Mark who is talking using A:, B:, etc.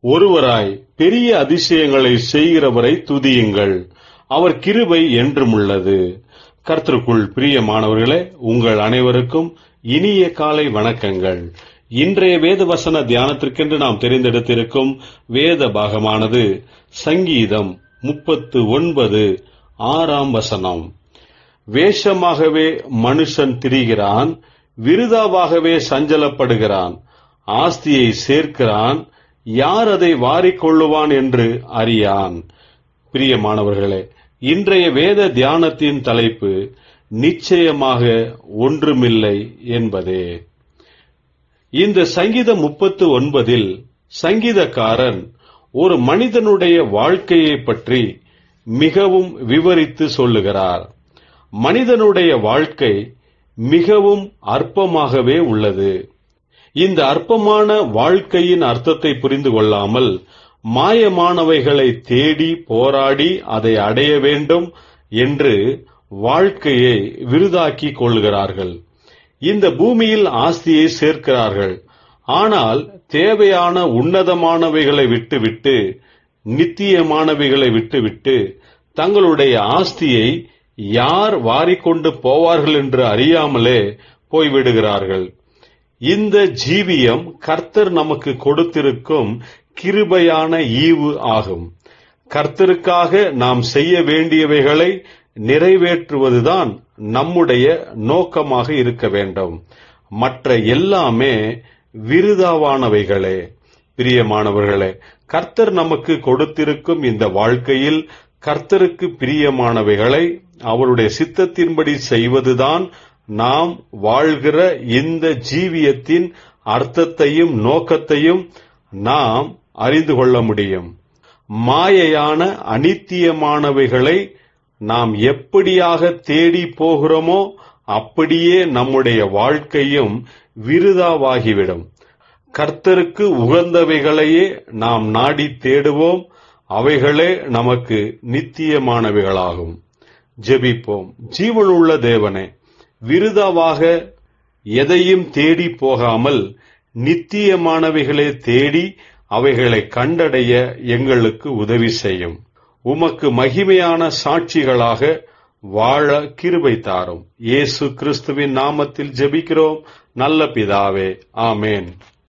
A: ஒருவராய் பெரிய அதிசயங்களை செய்கிறவரை துதியுங்கள். அவர் கிருபை என்றும் உள்ளது. கர்த்தருக்குள் பிரியமானவர்களே, உங்கள் அனைவருக்கும் இனிய காலை வணக்கங்கள். இன்றைய வேத வசன தியானத்திற்கென்று நாம் தெரிந்தெடுத்திருக்கும் வேத பாகமானது சங்கீதம் 39 6ஆம் வசனம். வேஷமாகவே மனுஷன் திரிகிறான், விருதாவாகவே சஞ்சலப்படுகிறான், ஆஸ்தியை சேர்க்கிறான், யார் அதை வாரிக்கொள்ளுவான் என்று அறியான். பிரியமானவர்களே, இன்றைய வேத தியானத்தின் தலைப்பு நிச்சயமாக ஒன்றுமில்லை என்பதே. இந்த சங்கீதம் 39 சங்கீதக்காரன் ஒரு மனிதனுடைய வாழ்க்கையை பற்றி மிகவும் விவரித்து சொல்லுகிறார். மனிதனுடைய வாழ்க்கை மிகவும் அற்பமாகவே உள்ளது. இந்த அற்பமான வாழ்க்கையின் அர்த்தத்தை புரிந்து கொள்ளாமல் மாயமானவைகளை தேடி போராடி அதை அடைய வேண்டும் என்று வாழ்க்கையை விருதாக்கிக் கொள்கிறார்கள். இந்த பூமியில் ஆஸ்தியை சேர்க்கிறார்கள். ஆனால் தேவையான உன்னதமானவைகளை விட்டுவிட்டு, நித்தியமானவைகளை விட்டுவிட்டு, தங்களுடைய ஆஸ்தியை யார் வாரிக்கொண்டு போவார்கள் என்று அறியாமலே போய்விடுகிறார்கள். இந்த ஜீவியம் கர்த்தர் நமக்கு கொடுத்திருக்கும் கிருபையான ஈவு ஆகும். கர்த்தருக்காக நாம் செய்ய வேண்டியவைகளை நிறைவேற்றுவதுதான் நம்முடைய நோக்கமாக இருக்க வேண்டும். மற்ற எல்லாமே விருதாவானவைகளே. பிரியமானவர்களே, கர்த்தர் நமக்கு கொடுத்திருக்கும் இந்த வாழ்க்கையில் கர்த்தருக்கு பிரியமானவைகளை அவருடைய சித்தத்தின்படி செய்வதுதான் நாம் வாழ்கிற இந்த ஜீவியத்தின் அர்த்தத்தையும் நோக்கத்தையும் நாம் அறிந்து கொள்ள முடியும். மாயையான அநித்தியமானவைகளை நாம் எப்படியாக தேடி போகிறோமோ அப்படியே நம்முடைய வாழ்க்கையும் விருதாவாகிவிடும். கர்த்தருக்கு உகந்தவைகளையே நாம் நாடி தேடுவோம். அவைகளே நமக்கு நித்தியமானவைகளாகும். ஜெபிப்போம். ஜீவனுள்ள தேவனே, விருதாவாக எதையும் தேடி போகாமல் நித்தியமானவைகளை தேடி அவைகளை கண்டடைய எங்களுக்கு உதவி செய்யும். உமக்கு மகிமையான சாட்சிகளாக வாழ கிருபை தாரும். இயேசு கிறிஸ்துவின் நாமத்தில் ஜெபிக்கிறோம் நல்ல பிதாவே. ஆமேன்.